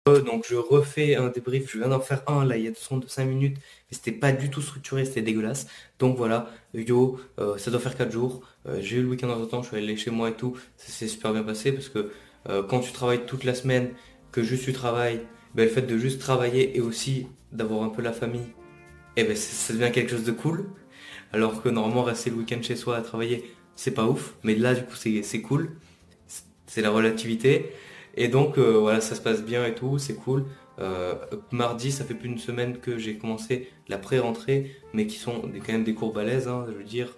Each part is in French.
Donc je refais un débrief, je viens d'en faire un là il y a de 5 minutes, mais c'était pas du tout structuré, c'était dégueulasse. Donc voilà, ça doit faire 4 jours. J'ai eu le week-end en temps, je suis allé chez moi et tout, ça s'est super bien passé parce que quand tu travailles toute la semaine, que juste tu travailles, ben, le fait de juste travailler et aussi d'avoir un peu la famille, et ben ça devient quelque chose de cool. Alors que normalement rester le week-end chez soi à travailler, c'est pas ouf, mais là du coup c'est cool, c'est la relativité. Et donc voilà, ça se passe bien et tout, c'est cool. Mardi, ça fait plus d'une semaine que j'ai commencé la pré-rentrée, mais qui sont quand même des cours balèzes, hein, je veux dire.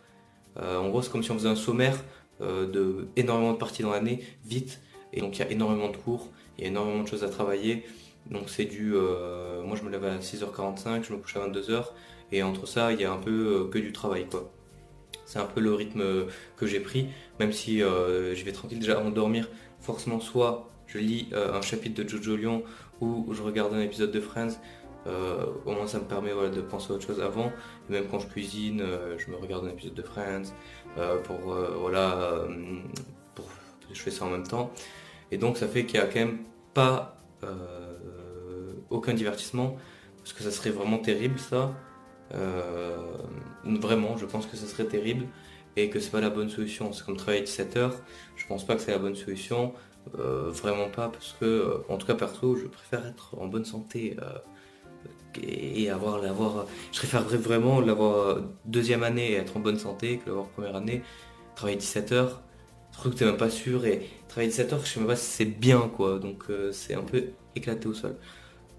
En gros, c'est comme si on faisait un sommaire de énormément de parties dans l'année, vite. Et donc il y a énormément de cours, il y a énormément de choses à travailler. Donc c'est moi je me lève à 6h45, je me couche à 22h. Et entre ça, il y a un peu que du travail, quoi. C'est un peu le rythme que j'ai pris, même si je vais tranquille déjà avant de dormir. Forcément, soit je lis un chapitre de Jojo Lion ou je regarde un épisode de Friends. Au moins, ça me permet voilà, de penser à autre chose avant. Et même quand je cuisine, je me regarde un épisode de Friends voilà, pour, je fais ça en même temps. Et donc, ça fait qu'il y a quand même pas aucun divertissement parce que ça serait vraiment terrible ça. Euh, Vraiment, je pense que ce serait terrible et que c'est pas la bonne solution. C'est comme travailler 17 heures, je pense pas que c'est la bonne solution. Vraiment pas, parce que, en tout cas perso, je préfère être en bonne santé et je préfère vraiment l'avoir deuxième année et être en bonne santé que l'avoir première année. Travailler 17 heures, surtout que t'es même pas sûr, et travailler 17 heures, je sais même pas si c'est bien quoi, donc c'est un peu éclaté au sol.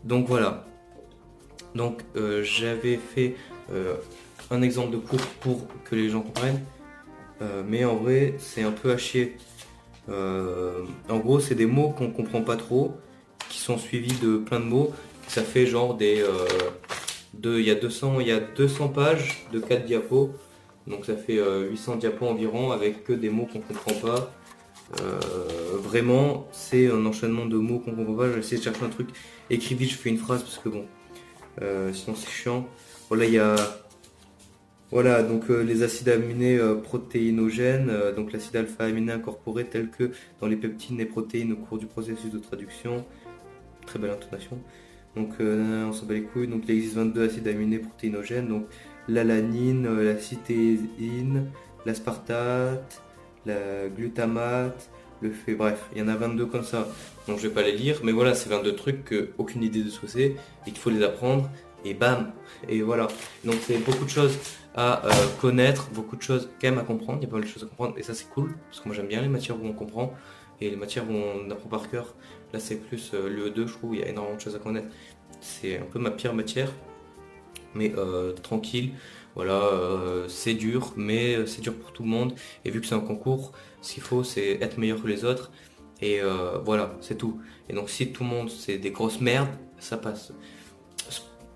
Donc voilà, donc j'avais fait euh, un exemple de cours pour que les gens comprennent, mais en vrai c'est un peu à chier. En gros c'est des mots qu'on comprend pas trop, qui sont suivis de plein de mots. Ça fait genre il y a 200 pages de 4 diapos, donc ça fait 800 diapos environ avec que des mots qu'on comprend pas. Vraiment c'est un enchaînement de mots qu'on comprend pas. Je vais essayer de chercher un truc écrit vite, je fais une phrase parce que bon. Sinon c'est chiant. Voilà, il y a voilà, donc les acides aminés protéinogènes, donc l'acide alpha-aminé incorporé tel que dans les peptides et protéines au cours du processus de traduction. Très belle intonation. Donc on s'en bat les couilles. Donc il existe 22 acides aminés protéinogènes, donc l'alanine, la cytésine, l'aspartate, la glutamate, bref, il y en a 22 comme ça. Donc je vais pas les lire, mais voilà, c'est 22 trucs que aucune idée de ce que c'est et qu'il faut les apprendre. Et bam, et voilà. Donc c'est beaucoup de choses à connaître, beaucoup de choses quand même à comprendre. Il y a pas mal de choses à comprendre et ça c'est cool parce que moi j'aime bien les matières où on comprend et les matières où on apprend par cœur. Là c'est plus l'UE2, je trouve, il y a énormément de choses à connaître. C'est un peu ma pire matière, mais tranquille. Voilà, c'est dur, mais c'est dur pour tout le monde. Et vu que c'est un concours, ce qu'il faut c'est être meilleur que les autres. Et voilà, c'est tout. Et donc si tout le monde c'est des grosses merdes, ça passe.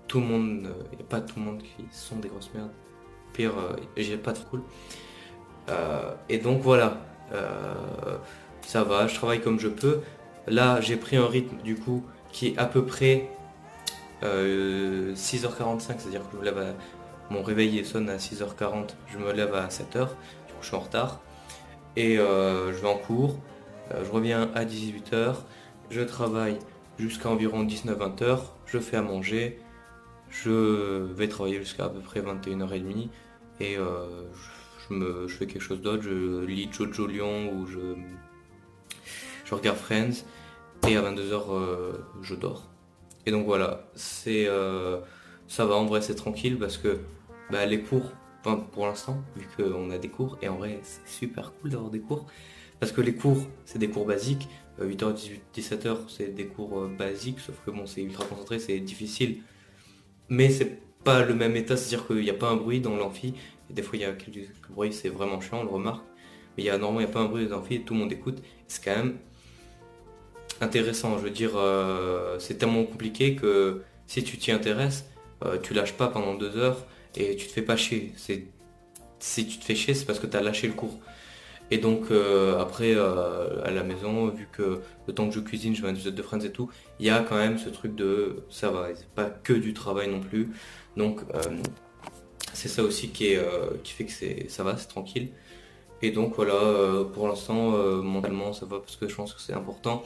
Tout le monde, il n'y a pas tout le monde qui sont des grosses merdes. Pire, j'ai pas de cool. Et donc voilà, ça va, je travaille comme je peux. Là, j'ai pris un rythme du coup qui est à peu près 6h45, c'est-à-dire que mon réveil sonne à 6h40, je me lève à 7h, du coup je suis en retard. Et je vais en cours, je reviens à 18h, je travaille jusqu'à environ 19-20h, je fais à manger, je vais travailler jusqu'à peu près 21h30 et je fais quelque chose d'autre, je lis Jojo Lion ou je regarde Friends et à 22h je dors. Et donc voilà, ça va, en vrai c'est tranquille parce que bah, les cours, enfin, pour l'instant, vu qu'on a des cours, et en vrai c'est super cool d'avoir des cours, parce que les cours c'est des cours basiques, 8h, 17h c'est des cours basiques, sauf que bon c'est ultra concentré, c'est difficile, mais c'est pas le même état, c'est-à-dire qu'il n'y a pas un bruit dans l'amphi, et des fois il y a quelques bruits, c'est vraiment chiant, on le remarque, mais normalement il n'y a pas un bruit dans l'amphi, tout le monde écoute, c'est quand même intéressant. Je veux dire, c'est tellement compliqué que si tu t'y intéresses, tu lâches pas pendant 2 heures et tu te fais pas chier. Si tu te fais chier, c'est parce que tu as lâché le cours. Et donc après, à la maison, vu que le temps que je cuisine, je mets un épisode de Friends et tout, il y a quand même ce truc de ça va, c'est pas que du travail non plus. Donc c'est ça aussi qui fait que ça va, c'est tranquille. Et donc voilà, pour l'instant, mentalement ça va parce que je pense que c'est important.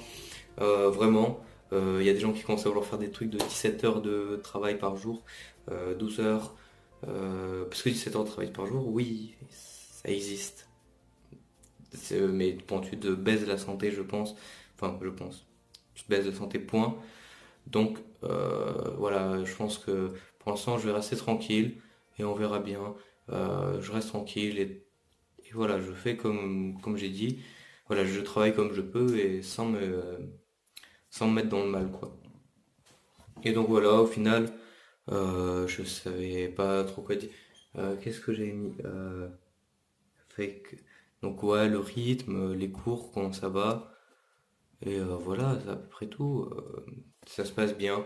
Vraiment. Il y a des gens qui commencent à vouloir faire des trucs de 17 heures de travail par jour, 12 heures. Parce que 17 heures de travail par jour, oui, ça existe. Mais bon, tu te baises la santé, je pense. Enfin, je pense. Tu te baises la santé, point. Donc, voilà, je pense que pour l'instant, je vais rester tranquille et on verra bien. Je reste tranquille et voilà, je fais comme j'ai dit. Voilà, je travaille comme je peux et sans me mettre dans le mal, quoi. Et donc voilà, au final, je savais pas trop quoi dire. Qu'est-ce que j'ai mis? Fait que- Donc ouais, le rythme, les cours, comment ça va. Et voilà, c'est à peu près tout. Ça se passe bien.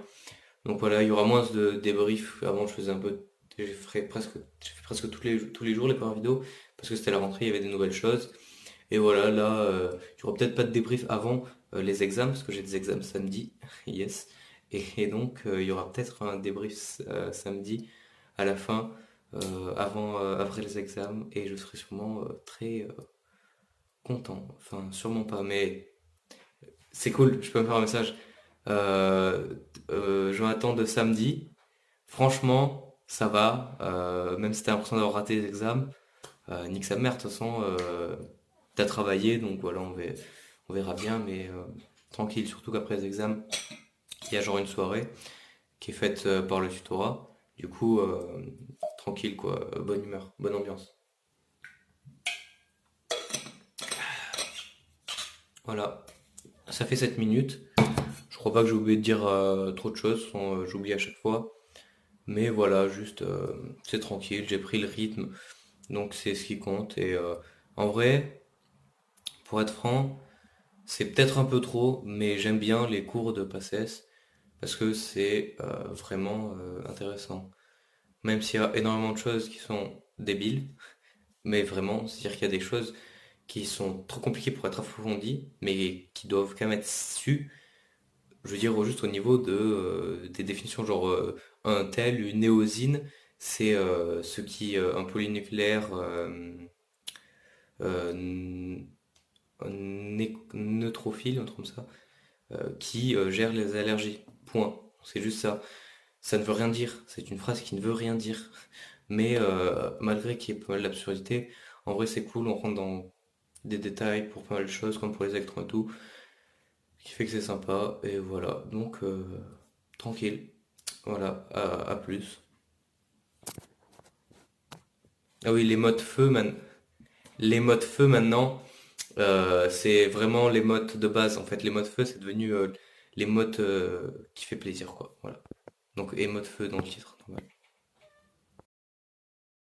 Donc voilà, il y aura moins de débriefs. Avant, je faisais un peu, j'ai fait presque tous les jours les premières vidéos parce que c'était la rentrée, il y avait des nouvelles choses. Et voilà, là, il y aura peut-être pas de débrief avant les examens parce que j'ai des examens samedi, yes. Et donc, il y aura peut-être un débrief samedi à la fin, après les examens, et je serai sûrement très content. Enfin, sûrement pas, mais c'est cool. Je peux me faire un message. Euh, Jonathan de samedi. Franchement, ça va. Même si t'as l'impression d'avoir raté les examens, nique sa mère, de toute façon, t'as travaillé, donc voilà, on verra bien, mais tranquille, surtout qu'après les examens, il y a genre une soirée qui est faite par le tutorat. Du coup, tranquille, quoi, bonne humeur, bonne ambiance. Voilà, ça fait 7 minutes. Je crois pas que j'ai oublié de dire trop de choses, sinon, j'oublie à chaque fois. Mais voilà, juste, c'est tranquille, j'ai pris le rythme, donc c'est ce qui compte. Et en vrai, pour être franc, c'est peut-être un peu trop, mais j'aime bien les cours de PACES parce que c'est vraiment intéressant. Même s'il y a énormément de choses qui sont débiles, mais vraiment, c'est-à-dire qu'il y a des choses qui sont trop compliquées pour être approfondies, mais qui doivent quand même être sues, je veux dire, juste au niveau des définitions, genre un tel, une éosine, c'est ce qui, un polynucléaire euh, un neutrophile, un truc comme ça, qui gère les allergies. Point. C'est juste ça. Ça ne veut rien dire. C'est une phrase qui ne veut rien dire. Mais malgré qu'il y ait pas mal d'absurdité, en vrai c'est cool, on rentre dans des détails pour pas mal de choses, comme pour les électrons et tout, ce qui fait que c'est sympa, et voilà. Donc, tranquille. Voilà, à plus. Ah oui, les modes feu maintenant, c'est vraiment les modes de base. En fait, les modes feu, c'est devenu les modes qui fait plaisir, quoi. Voilà. Donc, et mode feu dans le titre, normal.